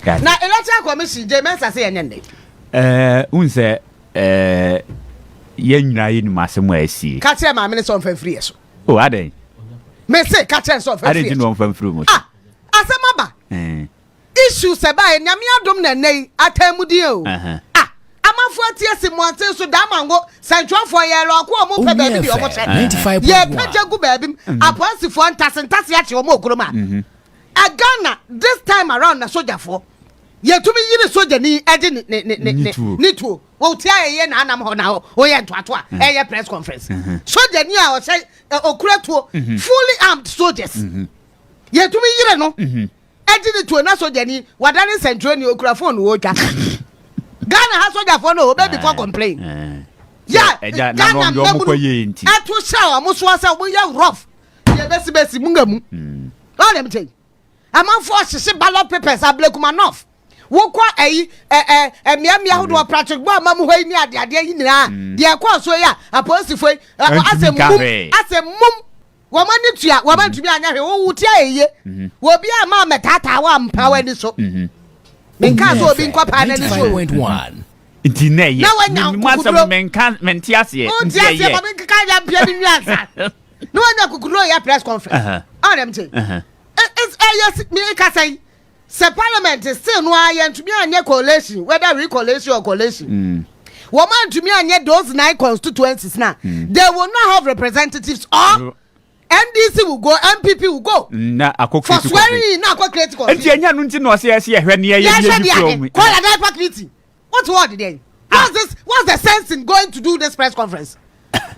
Na Election Commission Jean Mensah say nyende. Unse yenyina yin masem asi. Ka che ma minister on free so. Oh aden. Me say ka che so free. Aden no on free mo. Asema ba. Issue se ba nyame adom na nei atamudi o. Amafo atiesi monte so da mango central for ye lo ko mo pe ba bi o mo che. 95.1. Ye peja gu ba bi apolice for ntase ya che o mo okroma. Agana this time around na soldier for ye tumi yiri soldier ni edi ni tuo wo tia ye na anam ho na ho o ye ntoato a ye press conference soldier ni a o say okura tuo fully armed soldiers ye tumi yiri no edi ni tuo na soldier ni wadane central ni okura phone wo twa Ghana has soldier for no baby for complain yeah na no yo mo koye nti atu sha mo so asa mo ye rough ye besi mungamu all them say among forces ballot papers are Blekumanov. Wokwa miamia ho do practice bo amamu hoi ni ade yi nyina de kwa so ya apolice foi asem mum wo mani tua wo man tumi anya hwe wo wutia eye wo bia ma metata wa mpa wani so menka so obi nkwa pa na ni so 95.1 nti na ye mwasa menka menti ase ye nti ye ba menka ya bia ni nyansa no anya kukuro ya press conference all them say it's yes me ka say parliament is still no aye ntumi anye coalition whether re-collation or coalition woman ntumi anye those 9 constituencies now they will not have representatives or NDC will go MPP will go na for swearing na akwa critical enti anya no nti no se ehwe ne ye from call a diaper committee what then what's the sense in going to do this press conference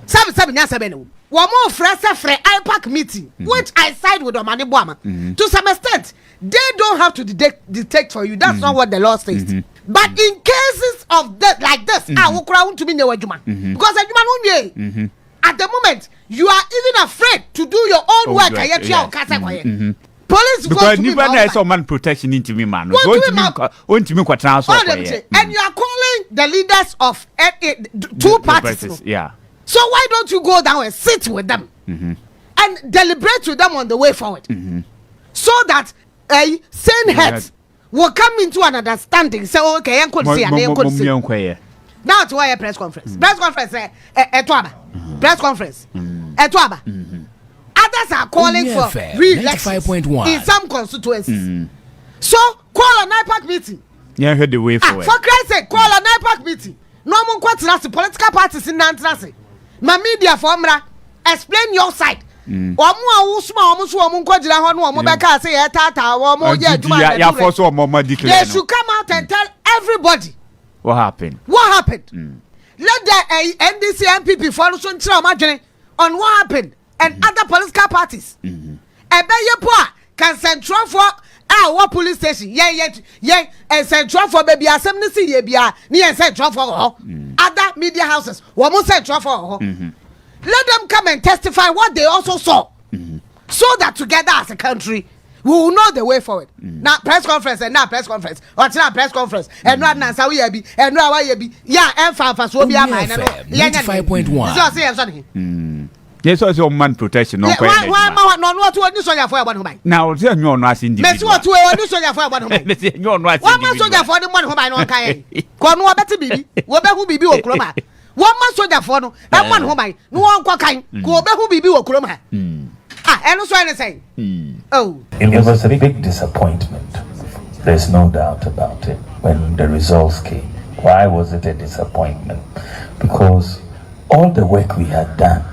seven nya seven no one more fresh IPAC meeting, which I side with Omani Boama. To some extent, they don't have to detect for you. That's not what the law says. But in cases of that like this, I will crown to me no Juma. Because at the moment, you are even afraid to do your own work. Police because never there is man protection into me, man. Want to me what transfer. And you are calling the leaders of two parties. Yeah. So why don't you go down and sit with them and deliberate with them on the way forward, so that a sane heads will come into an understanding. Say, okay, I could see, and they could see. Now to why a press conference? Press conference, press conference, Others are calling for re-election in some constituencies. So call an IPAC meeting. Yeah, heard the way forward. For Christ's sake, call an IPAC meeting. No one quite political parties in Nantrasi. My media formula, explain your side. Omu awusuma omusu omunko jira ho no omu beka say e tata omu ye aduma ya for so omo declare. They should come out and tell everybody what happened. Let the NDC MPP follow so ntira omadwene on what happened and other political parties. Ebeye po a can central for our police station ye central for baby asem ni si ye bia ni central for other media houses wo central for let them come and testify what they also saw so that together as a country we will know the way forward. Now press conference and now press conference or now press conference and not answer we be and no why be and so be 95.1 so say something. Yes, also man protection. No, why not to any soldier for one. Now, there no nothing. Let's what to any soldier for one. No, no, one man soldier for the one who I know. Konwa better be, what who be Okroma. One man soldier for no, and one who I no one quack, go back who be Okroma. And also anything. Oh, it was a big disappointment. There's no doubt about it when the results came. Why was it a disappointment? Because all the work we had done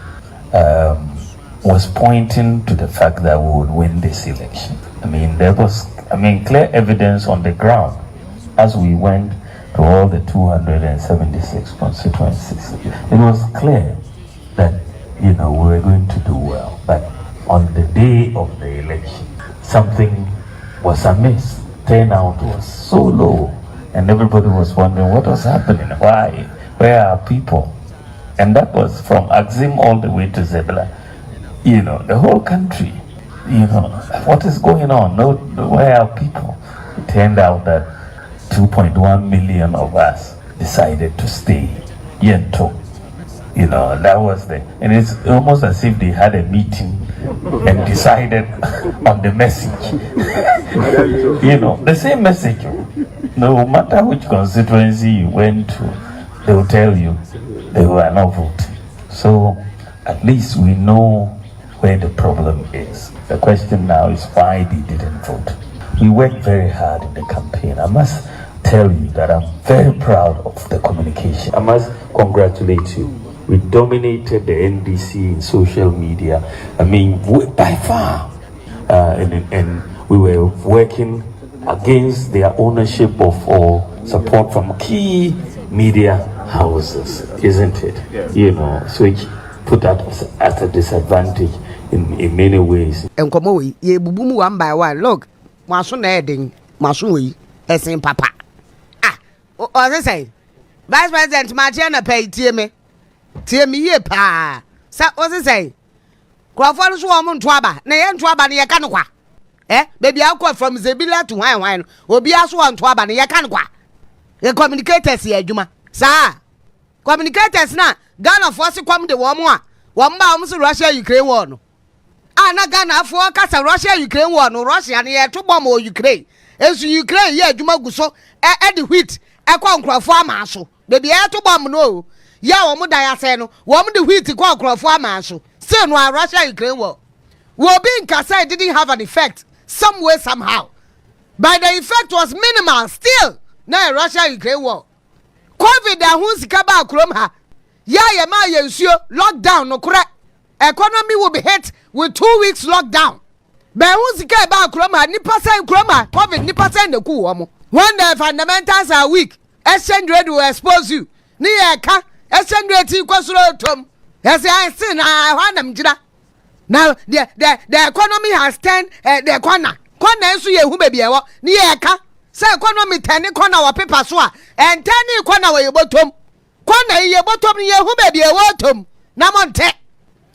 was pointing to the fact that we would win this election. There was clear evidence on the ground as we went to all the 276 constituencies. It was clear that, we were going to do well. But on the day of the election, something was amiss. Turnout was so low, and everybody was wondering what was happening. Why? Where are people? And that was from Axim all the way to Zebla. The whole country, what is going on? No, where are people? It turned out that 2.1 million of us decided to stay. Yento, You know, that was and it's almost as if they had a meeting and decided on the message. You know, the same message. No matter which constituency you went to, they will tell you they were not voting. So at least we know where the problem is. The question now is why they didn't vote. We worked very hard in the campaign. I must tell you that I'm very proud of the communication. I must congratulate you. We dominated the NDC in social media. I mean, by far. And we were working against their ownership of or support from key media houses, isn't it? Yes. You know, so it put us at a disadvantage in many ways. And come away, ye bubumu one by one. Look, Masun Edding, Masui, Essen Papa. Ah, what I say? Vice President Martina pay TME. TME ye pa. Sa what I say? Crawford Swarm Twaba, Nayan Twaba near Canqua. Baby, I'll call from Zebilla to wine, will be also on Twaba near Canqua. The communicators here, Juma. Sir, communicators now. Ghana force come the warm one bombs Russia Ukraine war. Anna Ghana for Casa Russia Ukraine war, no Russia near to bomb or Ukraine. As Ukraine, yeah, Juma Guso, at the wheat, a conquer farm so. Baby, I to bomb no. Ya Omuda Yaseno, woman the wheat to conquer farm so. Still, while Russia Ukraine war. War being Casa didn't have an effect, some way, somehow. But the effect was minimal still. Now Russia Ukraine war. COVID and who's Kaba Kromha. Ya lockdown no correct. Economy will be hit with 2 weeks lockdown. But who's Kaba Kroma, Nipasan Kroma, COVID Nipasan the Kuomo. When the fundamentals are weak, exchange rate will expose you. Niaka, exchange rate equals tom. As I say, I want them jida. Now the economy has turned the corner. Corner so ye who baby niaka. Say economy turning corner our paper swa and turning corner where you bottom. Corner ye bottom ye who baby a bottom. Namonte.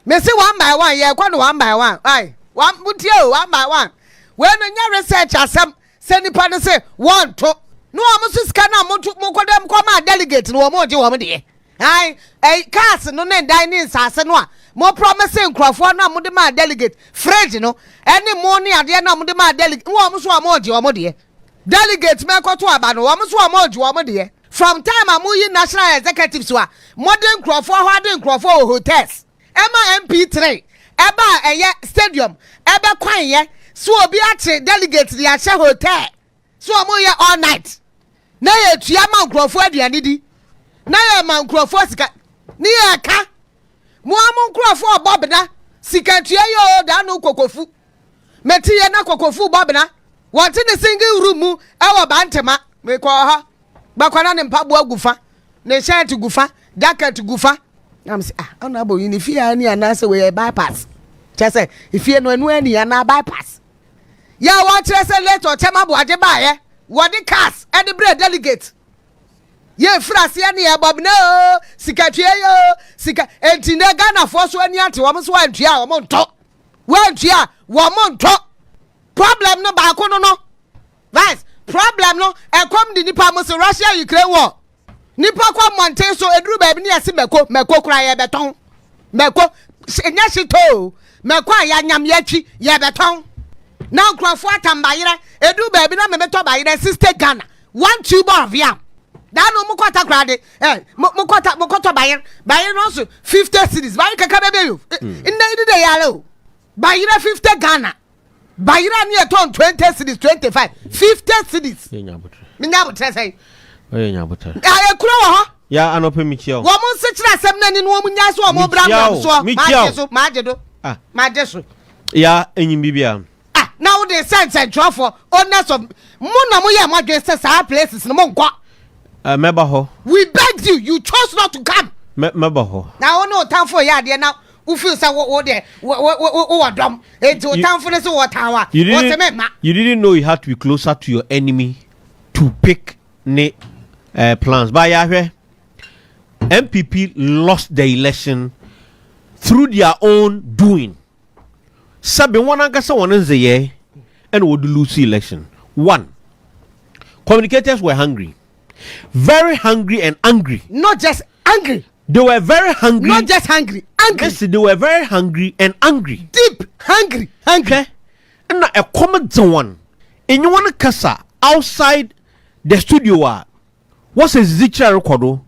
Me say one by one, ye corner one by one. Aye, one mutio one by one. When your research as some send the say 1 2. No, I must scan out more them come delegate no more do one day. Aye, a cast no name dining sassanwa. More promising Crawford no mudema delegate. Fred, you know, any morning at the end of mudema delegate. No, almost one more do one day. Delegates me ko to abano wo so mo juo de from time amuyi national executives wa modern Crawford hardin Crawford hotels ema MP3 eba eye stadium ebe kwan ye so obi atre delegates di ache hotel so mo ye all night na ye tua man Crawford aduane di na ye man Crawford sika ni ye ka mo am Crawford bobna sika tua yo da no kokofu meti ye na kokofu bobna what in the single room, our bantama, me call her. Bakwana and Pabua Gufa, ne share to Gufa, Daka to Gufa. I'm saying, honorable, if you are any answer where bypass. Just say, if you know any and now bypass. Ya watch us a letter, Tamabu, the buyer, what the cast, and the bread delegate. Ye Frasiania Bob no, Sicatio, Sica, and Tina Ghana for so any to almost 1 year, 1 talk. 1 year, 1 month talk. Problem no ba ko no vice problem no e kom di nipa mo so Russia Ukraine war nipa kwa mountain so eduru ba bi ne yase meko kura ye beton meko enya shito meko ya nyam yachi ye beton now Crawford atambayire eduru ba bi na me beto bayire sister Ghana 1 tube of yam da no mo kwata kura de mo kwata bayire no so 50 cedis bayire kaka bebe yo inde de yalo bayire 50 Ghana Bayira near ton 20 cities, 25, 50 cities. Minyabutre say. Oh, Yabutre. I crow, ya anope michio. Woman such as some men in woman yaso or more brown so majedo. Ah, majesu. Ya enyim Ah, now they send and draw for owners of Munamuya majestas our places no more. Meba ho. We begged you, you chose not to come. Meba ho. Now no time for ya dear now. Who feels what there? What dumb? It's time for this water. You didn't know you had to be closer to your enemy to pick plans. But yeah, MPP lost the election through their own doing. Sabe one angasa one is the and would lose the election. 1. Communicators were hungry, very hungry and angry. Not just angry. They were very hungry. Not just hungry, angry. Yes, they were very hungry and angry. Deep hungry. Okay. And a common one. And you want to kasa outside the studio. What's a zicha record?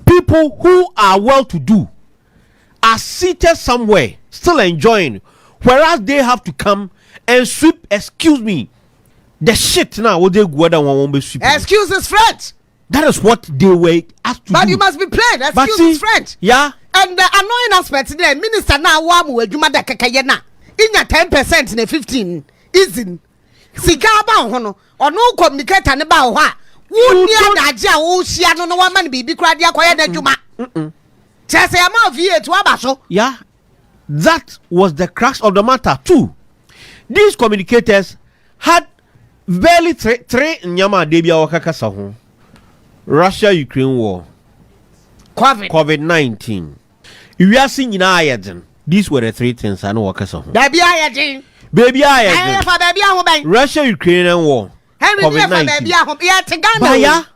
People who are well to do are seated somewhere, still enjoying, whereas they have to come and sweep. Excuse me, the shit now. What they go down one sweep. Excuses French. That is what they were asked to But do. you must be plain. Excuses French. Yeah. And the annoying aspect there, minister now wamu edwuma da kekeye na. Inya 10% na 15 isn't. Sika ba ho no. Ono communicator ne ba ho a. Wo nia da age a wo hia no no wa ma ne bibi kura dia koye na dwuma. Chese ya ma V8 wa ba so. Yeah. That was the crux of the matter too. These communicators had barely three nyama debia wakakasa ho. Russia-Ukraine war. COVID-19. We are seeing in these were the three things I know wakasa ho. Baby ayedin. Baby ayedin. Russia-Ukraine war. COVID-19.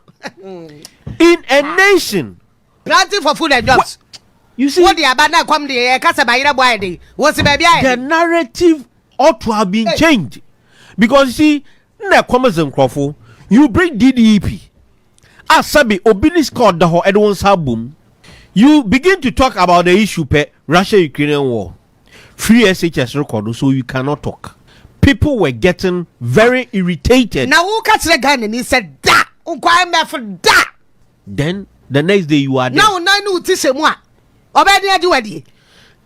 In a nation planting for food and jobs. You see, what the abana come the kasa bayira boy dey. What's the baby? The narrative ought to have been changed. Because you see, na kwamazem krofo, you bring DDEP. Asabi obini scored the whole Edwin's album. You begin to talk about the issue Russia-Ukrainian war. Free SHS record, so you cannot talk. People were getting very irritated. Now who catch the gun and he said da unkwame for da. Then the next day you are there. Now no tise mo a. Obedi adi.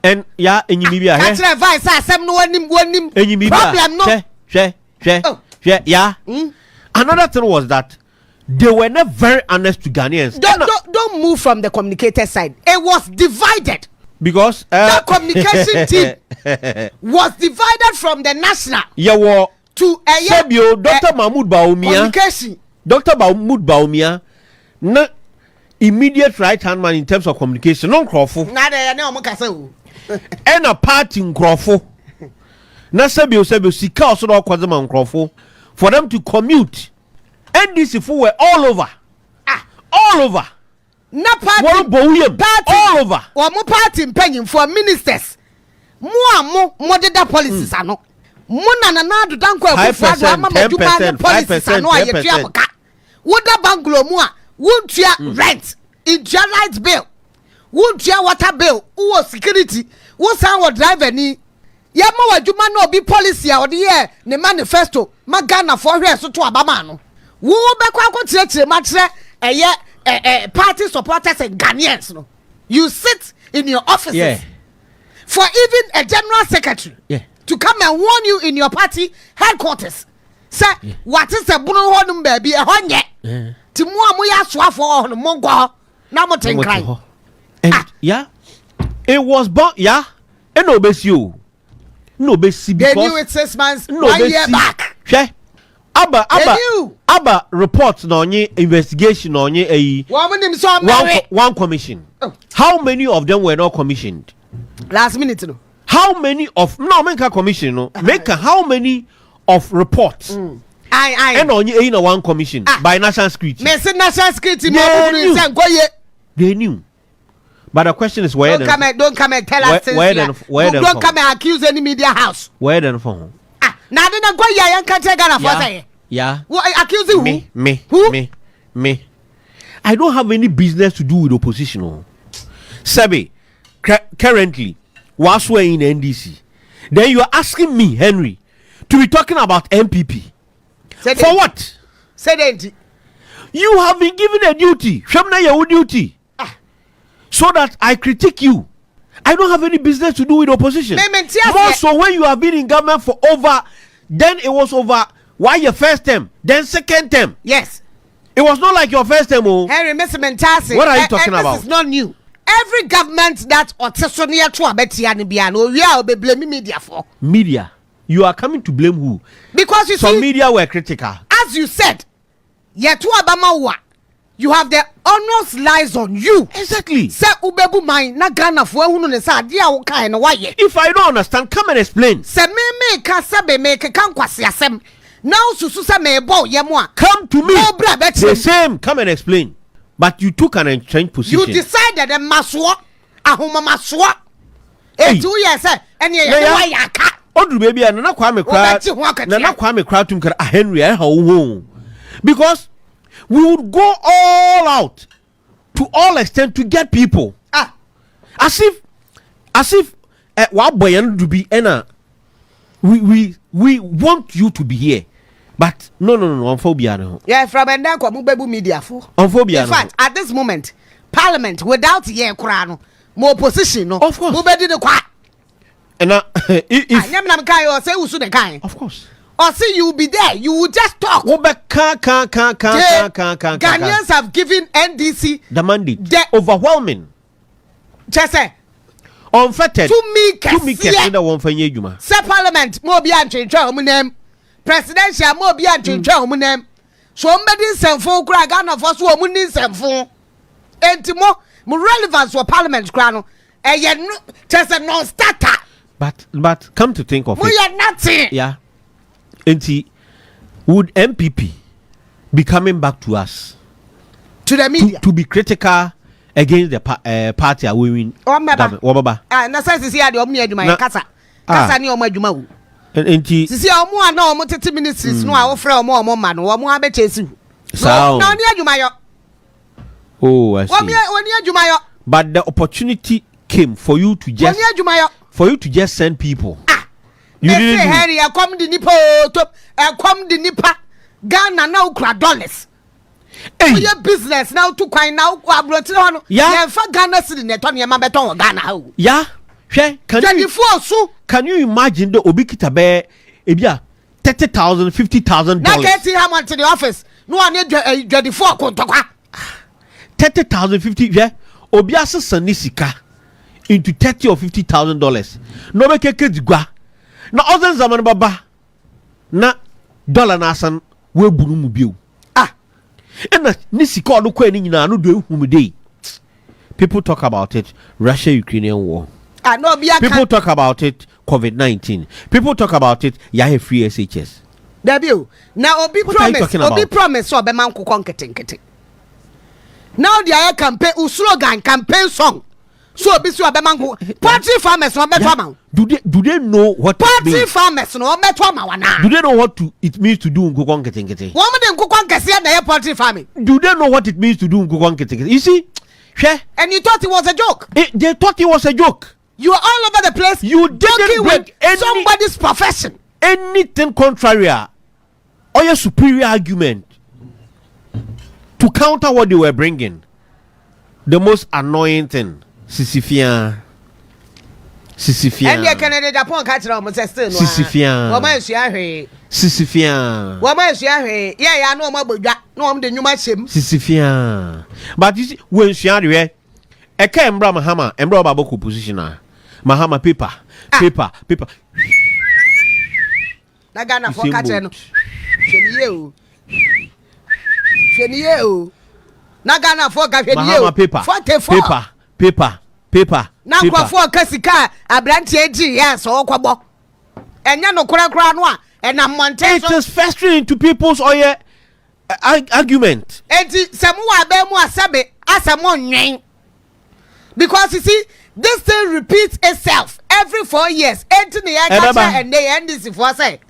And yeah, enyimibia catch the advice asem no wanim problem no. Yeah. Another thing was that they were not very honest to Ghanaians. Don't move from the communicator side. It was divided. Because the communication team was divided from the national. Yeah, to Sebio, Dr. Mahmoud Bawumia. Communication. Dr. Mahmoud Bawumia, not immediate right hand man in terms of communication. Non Crawford. And a party in Crawford. Na Sebio Sika also no kwazema Crawford for them to commute. And these people were all over. All over. Na party all over. Or more party penning for ministers. More data policies are no. Mona na do danko e kofra do ama maduma policies are no ayetua boka. Woda banglo mu a wontua rent, india light bill, wontua water bill, wo security, wo san wo driver ni. Ya ma waduma na obi policy a ode ye ne manifesto magana for hwe so to abama no. Wo be kwa akotire ma kire party supporters and Ghanaians no. You sit in your offices for even a general secretary to come and warn you in your party headquarters. Say what is a bunu honum baby a honye. Ti mu amu ya so afo honum mo go na mo ten cry. And it was and obesi no besi because they knew it 6 months 1 year back. Abba reports no onye investigation no onye one commission. How many of them were not commissioned? Last minute no. How many of make a commission no make how many of reports and onye in one commission by national security. Me say national security they knew. But the question is where don't come and tell us don't come and accuse any media house. Where then for? Now then go ya yan can't Ghana for say. Yeah. What accusing me. I don't have any business to do with opposition. Sabi, currently, whilst we're in NDC, then you are asking me, Henry, to be talking about MPP. For what? You have been given a duty. Shamna your duty. So that I critique you. I don't have any business to do with opposition. More so when you have been in government for over, then it was over. Why your first term, then second term? Yes. It was not like your first term. Henry, Mr. Mentasi. What are you talking about? This is not new. Every government that near to a betiano, we are blaming media for. Media. You are coming to blame who? Because you some media were critical. As you said, to Obama, you have the honors lies on you. Exactly. Say ubebu mine na Ghana for who no say dia wo kan no why. If I don't understand, come and explain. Say me ka sabe me kan kwase asem. Now susu say me bo ye mo a come to me. The same, come and explain. But you took an entrenched position. You decide de maso ahoma maso e 2 years ene ye wa yaka odu baby and na kwa me cry tum kra Henry ha wo because we would go all out to all extent to get people as if wa boyan do be ena we want you to be here but no phobia no yeah from enda kwa mubebu media fo phobia in fact at this moment parliament without ye kura no mo opposition no mubedi ne kwa and if anyam kai o say usu the kai of course or see you be there you will just talk Ghanaians have given NDC the mandate overwhelming just say unfettered to me the one for you say parliament mo bi antwetwa omunem presidential mo bi antwetwa omunem so mbedi nsemfo kura Ghana for so omuni nsemfo entimo mo relevance for parliament kura no just a non-starter. But come to think of we it, are nothing. Yeah. Would MPP be coming back to us to the media to be critical against the party are winning? Wababa. Na sense see the omu adwuma kasa ni omu adwuma wo. Enti sisi omu ana omu 30 ministries no a wo frɛ omu ma no omu abechesi. So na ni adwuma yo. Oh, I see. Oni adwuma yo. But the opportunity came for you to just send people. You didn't say Harry, I come the nipa Ghana now $dollars. Hey, your business now to coin now. Yeah, for Ghana sitting there, Tony Mabeton Ghana. Yeah, can you imagine the Obikita bear? $30,000, $50,000. Now can't see how much in the office. No one need 24 $30,000, $50,000. Yeah, Obiasa Sanisika into $30,000 or $50,000. No make a kid gua. Na other zaman baba na dollar na san we bunu mu bio na nisika no kwa ni nyina no do ehum dey. People talk about it, Russia Ukrainian war. No people talk about it, COVID-19. People talk about it, Yahya free SHS. Debut. Now obi promise so be man ko konketenkete. Now the campaign slogan campaign song. So be so abemango party farmers no beto do they know what party farmers no beto ma wana do they know what it means to do nkukon ketenkete wo mo de nkukon kese na party farming do they know what it means to do nkukon ketenkete you see and you thought it was a joke they thought it was a joke you are all over the place you didn't with somebody's profession anything contrary or your superior argument to counter what they were bringing. The most annoying thing Sisifia. And you can Japan catch them still. Sisifia. Yeah, I know my boy. No, I'm the new machine. Sisifia. But you see, when she are there, I can't bring Mahama and bring Baboku positioner. Mahama paper. Nagana for catching. Sheniye. Nagana for catching. Mahama paper. Na kwa for kasika abranti eji ya so kwabo. Enya no kura no a ena monte so. It is festering to people's argument. Enti semu wa be mu asabe asamo nwen. Because you see this thing repeats itself every 4 years. Enti ne ya catch and they end this for say.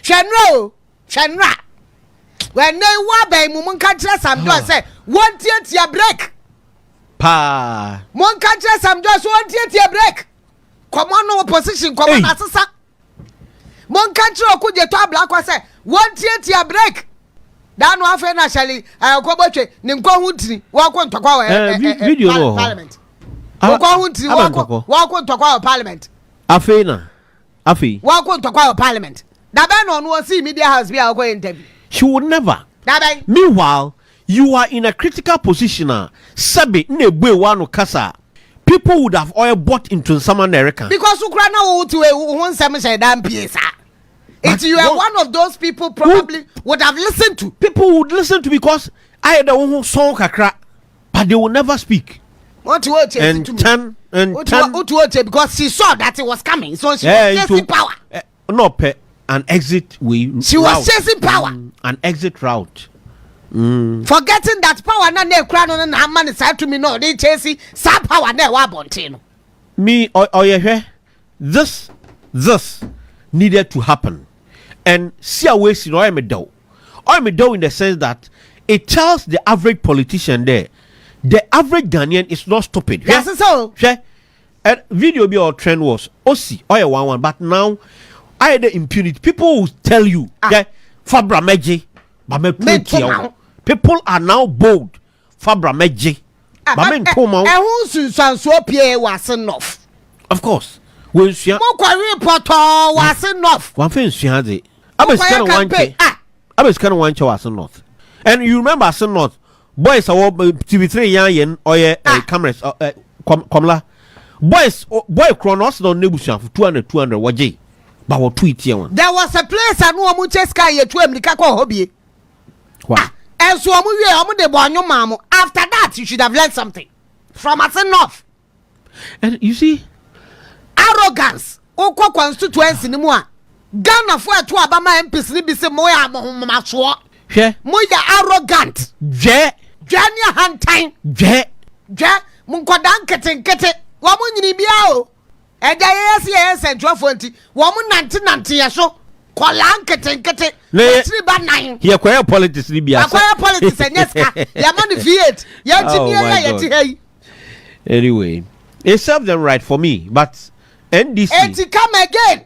Shenra. When they wa be mu catch some do say want your break. Pa Mon catch some just want your break. Come on no opposition come on asasa. Mon catch okuje to black wa say want your break. Dan wa fe na shali akobotwe ne nko huntiri wa ko ntokwa video parliament. Ko huntiri wa ko ntokwa parliament. Afi wa ko ntokwa parliament. Da be no no see media house be akọ interview. She would never. Meanwhile, you are in a critical position. Sabi nebwe wano kasa. People would have oil bought into some America. Because Ukraine to one seven damn piesa. If you are one of those people, probably would have listened to. People would listen to because I had a one song kakra, but they will never speak. What to watch because she saw that it was coming, so she was chasing power. No, an exit way. She was chasing power. An exit route. Forgetting that power na ne kura no na man say to me no dey chase sa power na wa bonte no. Me or this needed to happen. And see a way see no I me do in the sense that it tells the average politician there, the average Ghanaian is not stupid. Yes, so. And video be or trend was OC or 1-1, but now I had the impunity. People will tell you that Fabra Meji, people are now bold. Fabra Meji, of course. When she was enough. One thing she had it. I was kind of one was enough. And you remember I said not boys are TV3 young or cameras komla boys boy chronos no nebusia for 200 waje but what tweet here one. There was a place I know Mucheska ye to Emrika ko hobby. And so after that you should have learned something from us enough. And you see arrogance oko constituency ni mu a Ghana for to abama MPs ni bi se mo ya maso moya arrogant je jania hantan je munkoda nkete wo mu nyini bia o eja yes central fonti wo mu nante ye so kola nkete tiri ba nan here kwaya politics ni bia kwaya politics enyeska ya manifest ya tinia ya ti hey. Anyway it served them right for me, but NDC it come again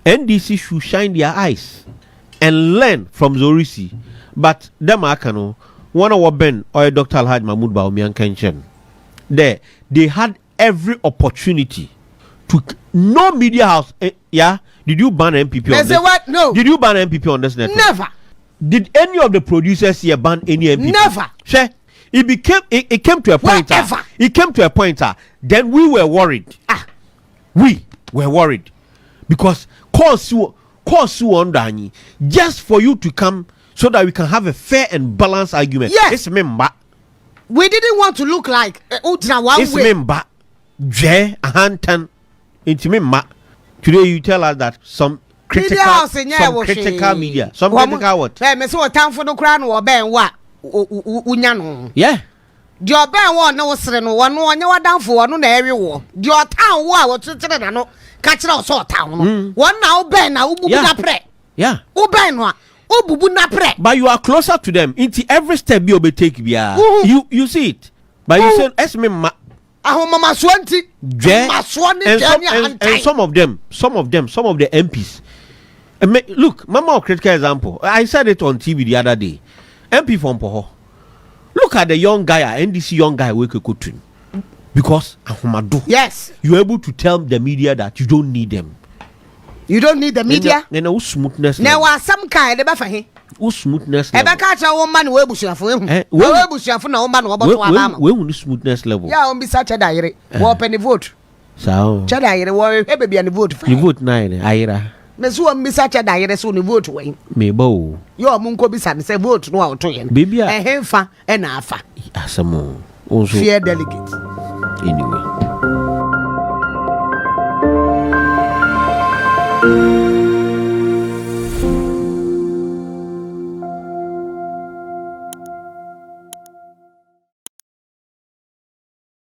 NDC should shine their eyes and learn from Zorisi. But them akano one of Ben or Dr. Alhaji Mahmoud Bawumia Kenchin. There they had every opportunity to no media house. Yeah, did you ban MPP on this? What? No. Did you ban MPP on this network? Never. Did any of the producers here ban any MPP? Never. Sure. It came to a point. It came to a point. Then we were worried. We were worried because cause you on just for you to come so that we can have a fair and balanced argument. Yes. It's member. We didn't want to look like it's member. Je Hantan into member. Today you tell us that some critical media. Some critical what? Me say what time for no crown or ben what? Unyano. Yeah. The oben one no sere no one onye wadanfo one na eri wo. The town wo a wo tutere no ka kire o so town no. One na oben na ububu na pre. Yeah. Oben no a obubu na pre. But you are closer to them. Into every step you be take bia. You see it. But you say esme ma ahomama swanti. And some of the MPs. Look, mama critical example. I said it on TV the other day. MP from Poho. Look at the young guy, NDC young guy we could go because yes, you're able to tell the media that you don't need them. You don't need the media. Then no smoothness. There was some kind of fahi. Smoothness. Eba catch a woman we bushafu. We bushafu na woman about we will smoothness level. Yeah, on be such a diary. We open the vote. So. Chadiary we baby and vote. You vote 9 Aira. Mesu on be such a diary so ni vote we. Me bo. Yo munko bisa say vote no auto yen. Baby hemfa e na afa. Asamo. Fear delegate. Anyway.